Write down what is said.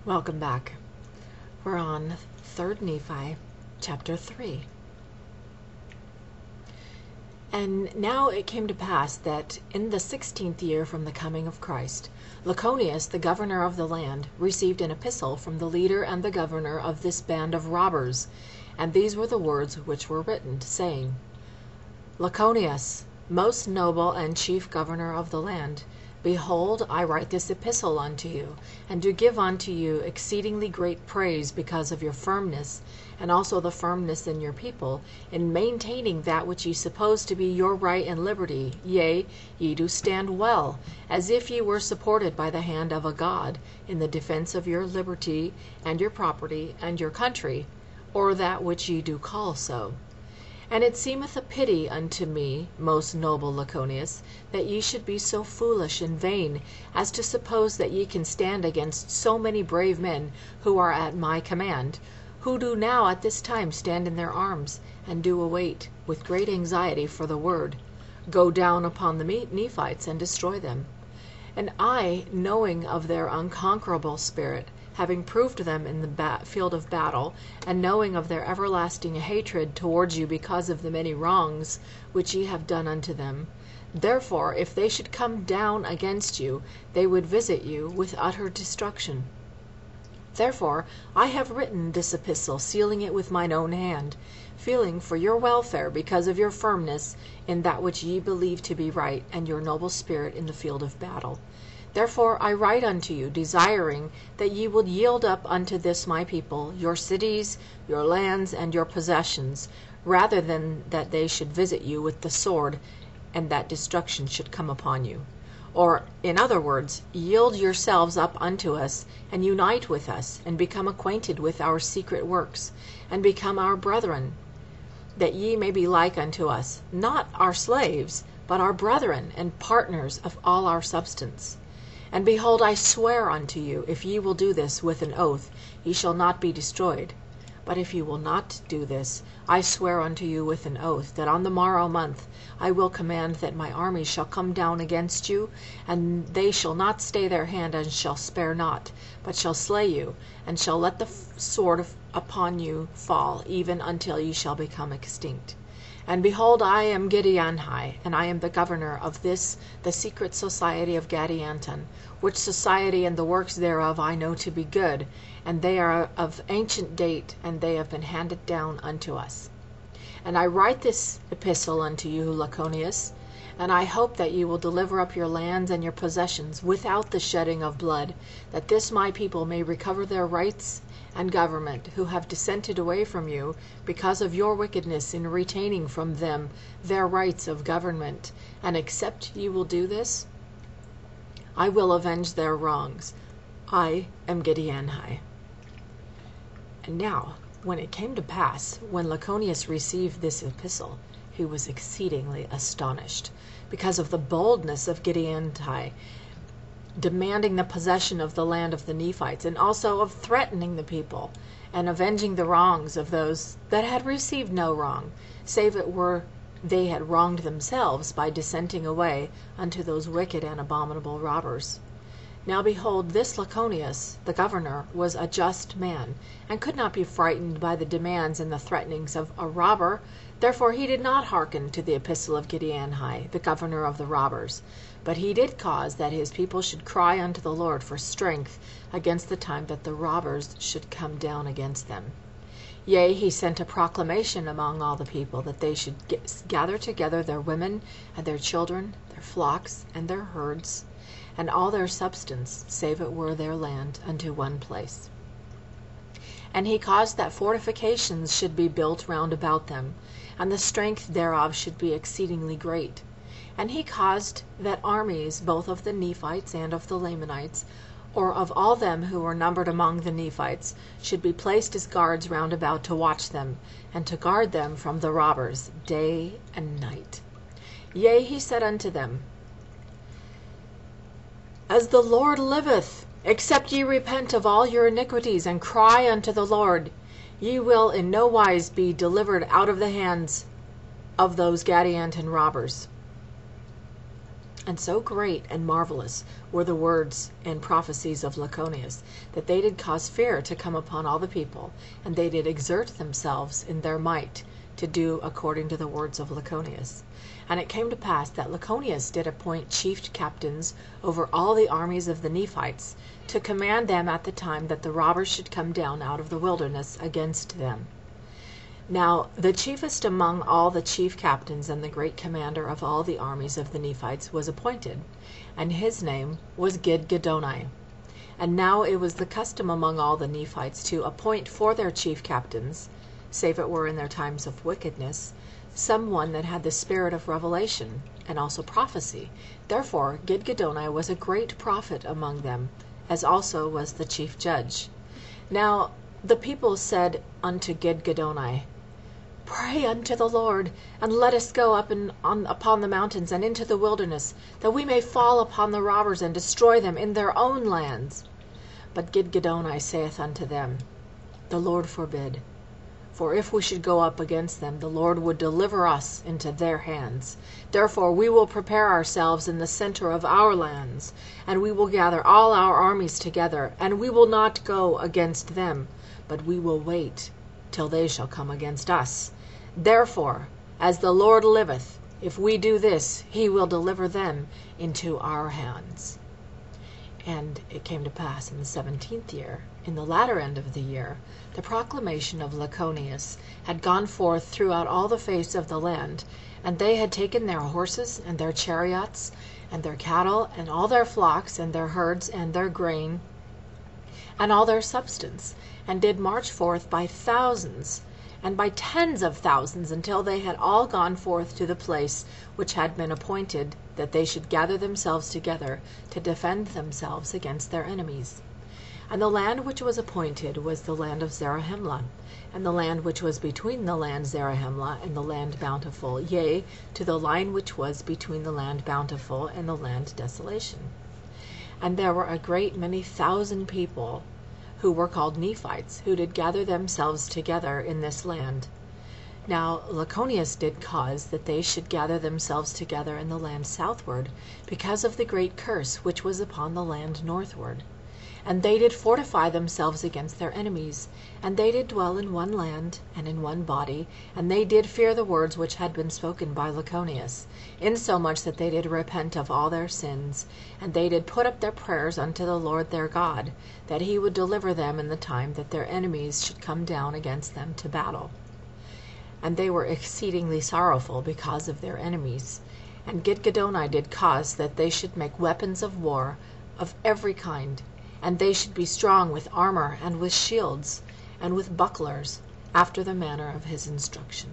Welcome back. We're on 3rd Nephi, chapter 3. And now it came to pass that in the 16th year from the coming of Christ, Lachoneus, the governor of the land, received an epistle from the leader and the governor of this band of robbers. And these were the words which were written, saying, Lachoneus, most noble and chief governor of the land, behold, I write this epistle unto you, and do give unto you exceedingly great praise because of your firmness, and also the firmness in your people, in maintaining that which ye suppose to be your right and liberty. Yea, ye do stand well, as if ye were supported by the hand of a God, in the defense of your liberty, and your property, and your country, or that which ye do call so. And it seemeth a pity unto me, most noble Lachoneus, that ye should be so foolish and vain as to suppose that ye can stand against so many brave men who are at my command, who do now at this time stand in their arms, and do await, with great anxiety for the word, go down upon the Nephites and destroy them. And I, knowing of their unconquerable spirit, having proved them in the field of battle, and knowing of their everlasting hatred towards you because of the many wrongs which ye have done unto them, therefore if they should come down against you, they would visit you with utter destruction. Therefore I have written this epistle, sealing it with mine own hand, feeling for your welfare because of your firmness in that which ye believe to be right, and your noble spirit in the field of battle. Therefore I write unto you, desiring that ye would yield up unto this my people your cities, your lands, and your possessions, rather than that they should visit you with the sword, and that destruction should come upon you. Or, in other words, yield yourselves up unto us, and unite with us, and become acquainted with our secret works, and become our brethren, that ye may be like unto us, not our slaves, but our brethren, and partners of all our substance. And behold, I swear unto you, if ye will do this with an oath, ye shall not be destroyed. But if ye will not do this, I swear unto you with an oath, that on the morrow month I will command that my armies shall come down against you, and they shall not stay their hand, and shall spare not, but shall slay you, and shall let the sword upon you fall, even until ye shall become extinct. And behold, I am Giddianhi, and I am the governor of this, the secret society of Gadianton, which society and the works thereof I know to be good, and they are of ancient date, and they have been handed down unto us. And I write this epistle unto you, Lachoneus, and I hope that ye will deliver up your lands and your possessions without the shedding of blood, that this my people may recover their rights and government, who have dissented away from you because of your wickedness in retaining from them their rights of government. And except ye will do this, I will avenge their wrongs. I am Giddianhi. And now, when it came to pass, when Lachoneus received this epistle, he was exceedingly astonished, because of the boldness of Giddianhi, demanding the possession of the land of the Nephites, and also of threatening the people, and avenging the wrongs of those that had received no wrong, save it were they had wronged themselves by dissenting away unto those wicked and abominable robbers. Now behold, this Lachoneus, the governor, was a just man, and could not be frightened by the demands and the threatenings of a robber. Therefore he did not hearken to the epistle of Giddianhi, the governor of the robbers, but he did cause that his people should cry unto the Lord for strength against the time that the robbers should come down against them. Yea, he sent a proclamation among all the people, that they should gather together their women and their children, their flocks and their herds, and all their substance, save it were their land, unto one place. And he caused that fortifications should be built round about them, and the strength thereof should be exceedingly great. And he caused that armies, both of the Nephites and of the Lamanites, or of all them who were numbered among the Nephites, should be placed as guards round about to watch them, and to guard them from the robbers day and night. Yea, he said unto them, As the Lord liveth, except ye repent of all your iniquities, and cry unto the Lord, ye will in no wise be delivered out of the hands of those Gadianton robbers. And so great and marvelous were the words and prophecies of Lachoneus, that they did cause fear to come upon all the people, and they did exert themselves in their might to do according to the words of Lachoneus. And it came to pass that Lachoneus did appoint chief captains over all the armies of the Nephites, to command them at the time that the robbers should come down out of the wilderness against them. Now the chiefest among all the chief captains and the great commander of all the armies of the Nephites was appointed, and his name was Gidgiddoni. And now it was the custom among all the Nephites to appoint for their chief captains, save it were in their times of wickedness, some one that had the spirit of revelation, and also prophecy. Therefore Gidgiddoni was a great prophet among them, as also was the chief judge. Now the people said unto Gidgiddoni, Pray unto the Lord, and let us go up upon the mountains and into the wilderness, that we may fall upon the robbers and destroy them in their own lands. But Gidgiddoni saith unto them, The Lord forbid. For if we should go up against them, the Lord would deliver us into their hands. Therefore we will prepare ourselves in the center of our lands, and we will gather all our armies together, and we will not go against them, but we will wait till they shall come against us. Therefore, as the Lord liveth, if we do this, he will deliver them into our hands. And it came to pass in the 17th year, in the latter end of the year, the proclamation of Lachoneus had gone forth throughout all the face of the land, and they had taken their horses and their chariots and their cattle and all their flocks and their herds and their grain and all their substance, and did march forth by thousands and by tens of thousands, until they had all gone forth to the place which had been appointed, that they should gather themselves together to defend themselves against their enemies. And the land which was appointed was the land of Zarahemla, and the land which was between the land Zarahemla and the land Bountiful, yea, to the line which was between the land Bountiful and the land Desolation. And there were a great many thousand people, who were called Nephites, who did gather themselves together in this land. Now Lachoneus did cause that they should gather themselves together in the land southward, because of the great curse which was upon the land northward. And they did fortify themselves against their enemies, and they did dwell in one land and in one body, and they did fear the words which had been spoken by Lachoneus, insomuch that they did repent of all their sins, and they did put up their prayers unto the Lord their God, that he would deliver them in the time that their enemies should come down against them to battle. And they were exceedingly sorrowful because of their enemies. And Gidgiddoni did cause that they should make weapons of war of every kind, and they should be strong with armor and with shields and with bucklers, after the manner of his instruction.